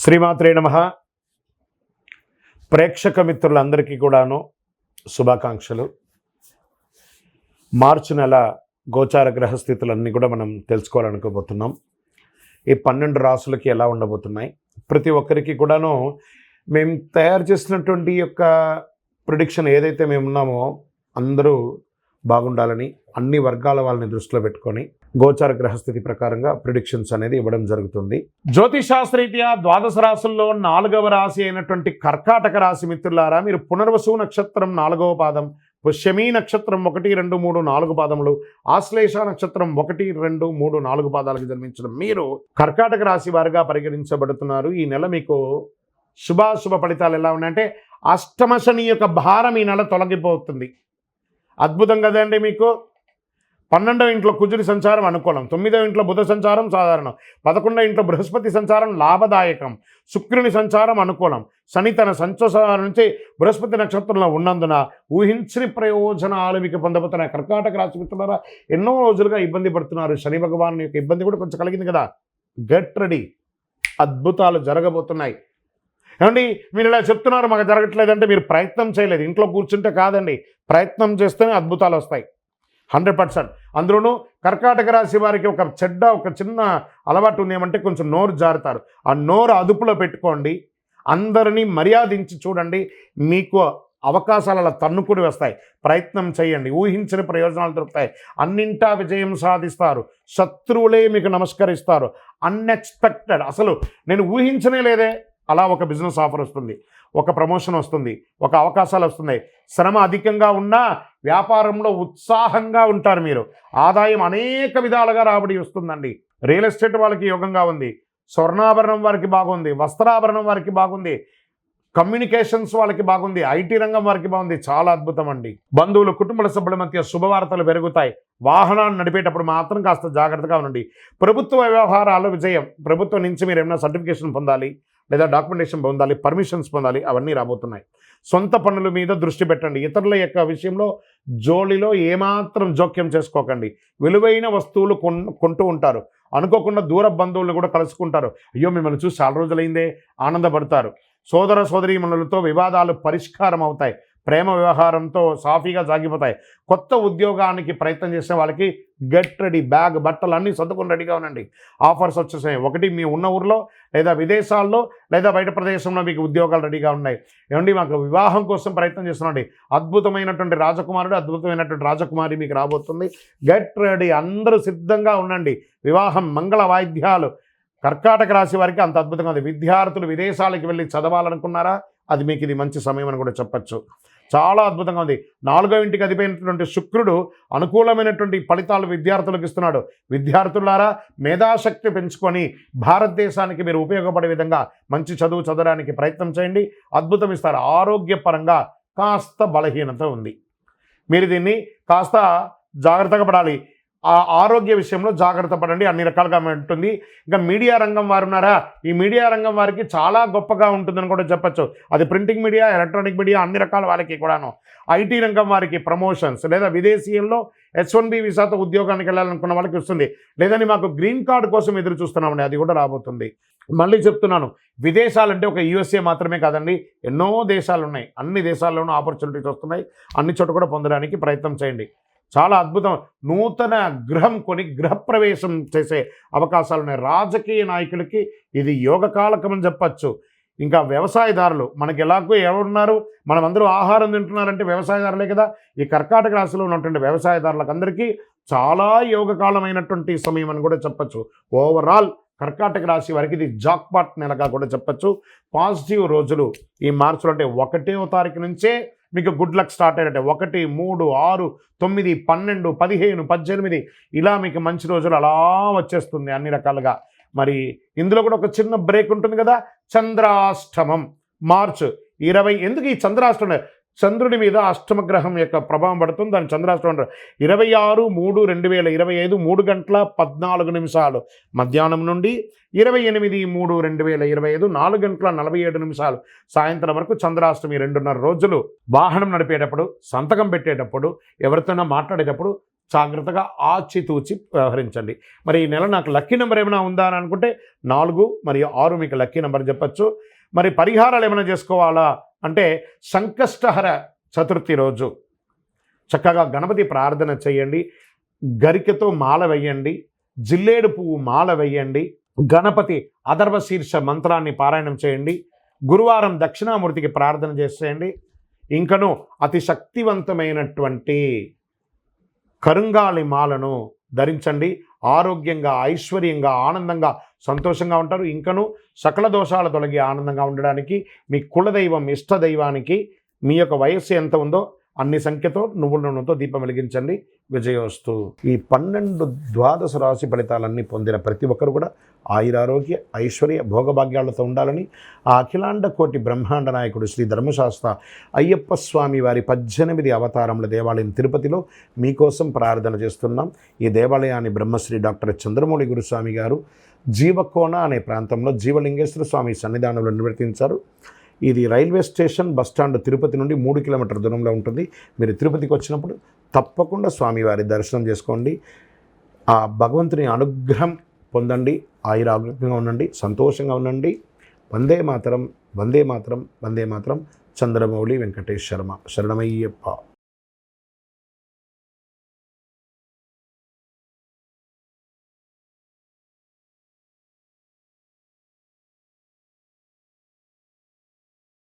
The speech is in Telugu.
శ్రీమాత్రే నమః. ప్రేక్షక మిత్రులందరికీ కూడాను శుభాకాంక్షలు. మార్చి నెల గోచార గ్రహస్థితులన్నీ కూడా మనం తెలుసుకోవాలనుకోబోతున్నాం. ఈ 12 రాసులకి ఎలా ఉండబోతున్నాయి, ప్రతి ఒక్కరికి కూడాను మేము తయారు చేసినటువంటి యొక్క ప్రిడిక్షన్ ఏదైతే మేము ఉన్నామో అందరూ బాగుండాలని అన్ని వర్గాల వాళ్ళని దృష్టిలో పెట్టుకొని గోచార గ్రహస్థితి ప్రకారంగా ప్రిడిక్షన్స్ అనేది ఇవ్వడం జరుగుతుంది. జ్యోతిషాస్త్రరీత్యా ద్వాదశ రాశుల్లో 4వ రాశి అయినటువంటి కర్కాటక రాశి మిత్రులారా, మీరు పునర్వసు నక్షత్రం 4వ పాదం, పుష్యమీ నక్షత్రం 1, 2, 3, 4 పాదములు, ఆశ్లేష నక్షత్రం 1, 2, 3, 4 పాదాలకు జన్మించడం మీరు కర్కాటక రాశి వారిగా పరిగణించబడుతున్నారు. ఈ నెల మీకు శుభాశుభ ఫలితాలు ఎలా ఉన్నాయంటే, అష్టమ శని యొక్క భారం ఈ నెల తొలగిపోతుంది. అద్భుతం కదండి. మీకు 12వ ఇంట్లో కుజుడి సంచారం అనుకూలం, 9వ ఇంట్లో బుధ సంచారం సాధారణం, 11వ ఇంట్లో బృహస్పతి సంచారం లాభదాయకం, శుక్రుని సంచారం అనుకూలం, శని తన సంచారం నుంచి బృహస్పతి నక్షత్రంలో ఉన్నందున ఊహించని ప్రయోజనాలు మీకు పొందబోతున్నాయి. కర్కాటక రాశి మిత్రులారా, ఎన్నో రోజులుగా ఇబ్బంది పడుతున్నారు. శని భగవాన్ యొక్క ఇబ్బంది కూడా కొంచెం కలిగింది కదా. గెట్ రెడీ, అద్భుతాలు జరగబోతున్నాయి. ఏమండి, మీరు ఇలా చెప్తున్నారు మాకు జరగట్లేదంటే మీరు ప్రయత్నం చేయలేదు. ఇంట్లో కూర్చుంటే కాదండి, ప్రయత్నం చేస్తేనే అద్భుతాలు వస్తాయి 100%. అందులోనూ కర్కాటక రాశి వారికి ఒక చిన్న అలవాటు ఉంది. ఏమంటే కొంచెం నోరు జారుతారు. ఆ నోరు అదుపులో పెట్టుకోండి. అందరినీ మర్యాదించి చూడండి. మీకు అవకాశాలు అలా తన్నుకుని వస్తాయి. ప్రయత్నం చేయండి, ఊహించని ప్రయోజనాలు దొరుకుతాయి. అన్నింటా విజయం సాధిస్తారు. శత్రువులే మీకు నమస్కరిస్తారు. అన్ఎక్స్పెక్టెడ్, అసలు నేను ఊహించనే లేదే, అలా ఒక బిజినెస్ ఆఫర్ వస్తుంది, ఒక ప్రమోషన్ వస్తుంది, ఒక అవకాశాలు వస్తున్నాయి. శ్రమ అధికంగా ఉన్నా వ్యాపారంలో ఉత్సాహంగా ఉంటారు మీరు. ఆదాయం అనేక విధాలుగా రాబడి వస్తుందండి. రియల్ ఎస్టేట్ వాళ్ళకి యోగంగా ఉంది, స్వర్ణాభరణం వారికి బాగుంది, వస్త్రాభరణం వారికి బాగుంది, కమ్యూనికేషన్స్ వాళ్ళకి బాగుంది, ఐటీ రంగం వారికి బాగుంది. చాలా అద్భుతం అండి. బంధువులు, కుటుంబ సభ్యుల మధ్య శుభవార్తలు పెరుగుతాయి. వాహనాన్ని నడిపేటప్పుడు మాత్రం కాస్త జాగ్రత్తగా ఉండండి. ప్రభుత్వ వ్యవహారాలు విజయం. ప్రభుత్వం నుంచి మీరు ఏమైనా సర్టిఫికేషన్ పొందాలి, లేదా డాక్యుమెంటేషన్ పొందాలి, పర్మిషన్స్ పొందాలి, అవన్నీ రాబోతున్నాయి. సొంత పనుల మీద దృష్టి పెట్టండి. ఇతరుల యొక్క విషయంలో జోలిలో ఏమాత్రం జోక్యం చేసుకోకండి. విలువైన వస్తువులు కొంటూ ఉంటారు. అనుకోకుండా దూర బంధువులను కూడా కలుసుకుంటారు. అయ్యో మిమ్మల్ని చూసి చాలా రోజులైందే, ఆనందపడతారు. సోదర సోదరీమణులతో వివాదాలు పరిష్కారం అవుతాయి. ప్రేమ వ్యవహారంతో సాఫీగా సాగిపోతాయి. కొత్త ఉద్యోగానికి ప్రయత్నం చేసే వాళ్ళకి గెట్ రెడీ, బ్యాగ్ బట్టలు అన్నీ సర్దుకొని రెడీగా ఉండండి. ఆఫర్స్ వచ్చేసాయి. ఒకటి మీ ఉన్న ఊర్లో లేదా విదేశాల్లో లేదా బయట ప్రదేశంలో మీకు ఉద్యోగాలు రెడీగా ఉన్నాయి. ఏమండి, మాకు వివాహం కోసం ప్రయత్నం చేస్తున్నాండి. అద్భుతమైనటువంటి రాజకుమారుడు, అద్భుతమైనటువంటి రాజకుమారి మీకు రాబోతుంది. గెట్ రెడీ, అందరూ సిద్ధంగా ఉండండి. వివాహం, మంగళ వాయిద్యాలు. కర్కాటక రాశి వారికి అంత అద్భుతంగా ఉంది. విద్యార్థులు విదేశాలకు వెళ్ళి చదవాలనుకున్నారా, అది మీకు ఇది మంచి సమయం అని కూడా చెప్పచ్చు. చాలా అద్భుతంగా ఉంది. 4వ ఇంటికి అధిపైనటువంటి శుక్రుడు అనుకూలమైనటువంటి ఫలితాలు విద్యార్థులకు ఇస్తున్నాడు. విద్యార్థులారా, మేధాశక్తి పెంచుకొని భారతదేశానికి మీరు ఉపయోగపడే విధంగా మంచి చదువు చదవడానికి ప్రయత్నం చేయండి. అద్భుతం ఇస్తారు. ఆరోగ్యపరంగా కాస్త బలహీనత ఉంది. మీరు దీన్ని కాస్త జాగ్రత్తగా పడాలి. ఆ ఆరోగ్య విషయంలో జాగ్రత్త పడండి. అన్ని రకాలుగా ఉంటుంది. ఇంకా మీడియా రంగం వారు ఉన్నారా, ఈ మీడియా రంగం వారికి చాలా గొప్పగా ఉంటుందని కూడా చెప్పచ్చు. అది ప్రింటింగ్ మీడియా, ఎలక్ట్రానిక్ మీడియా, అన్ని రకాల వాళ్ళకి కూడాను. ఐటీ రంగం వారికి ప్రమోషన్స్, లేదా విదేశీయంలో H1B వీసాతో ఉద్యోగానికి వెళ్ళాలనుకున్న వాళ్ళకి వస్తుంది. లేదని మాకు గ్రీన్ కార్డు కోసం ఎదురు చూస్తున్నామండి, అది కూడా రాబోతుంది. మళ్ళీ చెప్తున్నాను, విదేశాలంటే ఒక USA మాత్రమే కాదండి, ఎన్నో దేశాలు ఉన్నాయి. అన్ని దేశాల్లోనూ ఆపర్చునిటీస్ వస్తున్నాయి. అన్ని చోట కూడా పొందడానికి ప్రయత్నం చేయండి. చాలా అద్భుతం. నూతన గృహం కొని గృహప్రవేశం చేసే అవకాశాలు ఉన్నాయి. రాజకీయ నాయకులకి ఇది యోగకాలకం అని చెప్పచ్చు. ఇంకా వ్యవసాయదారులు, మనకి ఎలాగో ఎవరున్నారు, మనమందరూ ఆహారం తింటున్నారంటే వ్యవసాయదారులే కదా. ఈ కర్కాటక రాశిలో ఉన్నటువంటి వ్యవసాయదారులకు అందరికీ చాలా యోగకాలమైనటువంటి సమయం అని కూడా చెప్పచ్చు. ఓవరాల్ కర్కాటక రాశి వారికి ఇది జాక్పాట్ నెలగా కూడా చెప్పచ్చు. పాజిటివ్ రోజులు ఈ మార్చిలో, అంటే 1వ తారీఖు నుంచే మీకు గుడ్ లక్ స్టార్ట్ అయినట్టే. 1, 3, 6, 9, 12, 15, 18 ఇలా మీకు మంచి రోజులు అలా వచ్చేస్తుంది అన్ని రకాలుగా. మరి ఇందులో కూడా ఒక చిన్న బ్రేక్ ఉంటుంది కదా. చంద్రాష్టమం మార్చి 20. ఎందుకు ఈ చంద్రాష్టమం? చంద్రుడి మీద అష్టమ గ్రహం యొక్క ప్రభావం పడుతుంది. దాని చంద్రాష్టమం అంటారు. 26/3/2025 3 గంటల 14 నిమిషాలు మధ్యాహ్నం నుండి 28/3/2025 4 గంటల 47 నిమిషాలు సాయంత్రం వరకు చంద్రాష్టమి. 2.5 రోజులు వాహనం నడిపేటప్పుడు, సంతకం పెట్టేటప్పుడు, ఎవరితోనైనా మాట్లాడేటప్పుడు జాగ్రత్తగా ఆచితూచి వ్యవహరించండి. మరి ఈ నెల నాకు లక్కీ నెంబర్ ఏమైనా ఉందా అని అనుకుంటే 4 మరియు 6 మీకు లక్కీ నెంబర్ చెప్పచ్చు. మరి పరిహారాలు ఏమైనా చేసుకోవాలా అంటే సంకష్టహర చతుర్థి రోజు చక్కగా గణపతి ప్రార్థన చేయండి, గరికెతో మాల వేయండి, జిల్లేడు పువ్వు మాల వేయండి, గణపతి అథర్వ శీర్ష మంత్రాన్ని పారాయణం చేయండి, గురువారం దక్షిణామూర్తికి ప్రార్థన చేసేయండి. ఇంకను అతి శక్తివంతమైనటువంటి కరుంగాలి మాలను ధరించండి. ఆరోగ్యంగా, ఐశ్వర్యంగా, ఆనందంగా, సంతోషంగా ఉంటారు. ఇంకను సకల దోషాలు తొలగి ఆనందంగా ఉండడానికి మీ కులదైవం, ఇష్టదైవానికి మీ యొక్క వయస్సు ఎంత ఉందో అన్ని సంఖ్యతో నువ్వుల నూనెతో దీపం వెలిగించండి. విజయోస్తు. ఈ 12 ద్వాదశ రాశి ఫలితాలన్నీ పొందిన ప్రతి ఒక్కరు కూడా ఆయురారోగ్య, ఐశ్వర్య, భోగభాగ్యాలతో ఉండాలని ఆ అఖిలాండ కోటి బ్రహ్మాండ నాయకుడు శ్రీ ధర్మశాస్త్ర అయ్యప్ప స్వామి వారి 18 అవతారముల దేవాలయం తిరుపతిలో మీకోసం ప్రార్థన చేస్తున్నాం. ఈ దేవాలయాన్ని బ్రహ్మశ్రీ డాక్టర్ చంద్రమౌళి గురుస్వామి గారు జీవకోన అనే ప్రాంతంలో జీవలింగేశ్వర స్వామి సన్నిధానంలో నిర్వర్తించారు. ఇది రైల్వే స్టేషన్ బస్టాండ్ తిరుపతి నుండి 3 కిలోమీటర్ల దూరంలో ఉంటుంది. మీరు తిరుపతికి వచ్చినప్పుడు తప్పకుండా స్వామివారి దర్శనం చేసుకోండి. ఆ భగవంతుని అనుగ్రహం పొందండి. ఆయురారోగ్యంగా ఉండండి, సంతోషంగా ఉండండి. వందే మాతరం, వందే మాతరం, వందే మాతరం. చంద్రమౌళి వెంకటేష్ శర్మ. శరణమయ్యప్ప.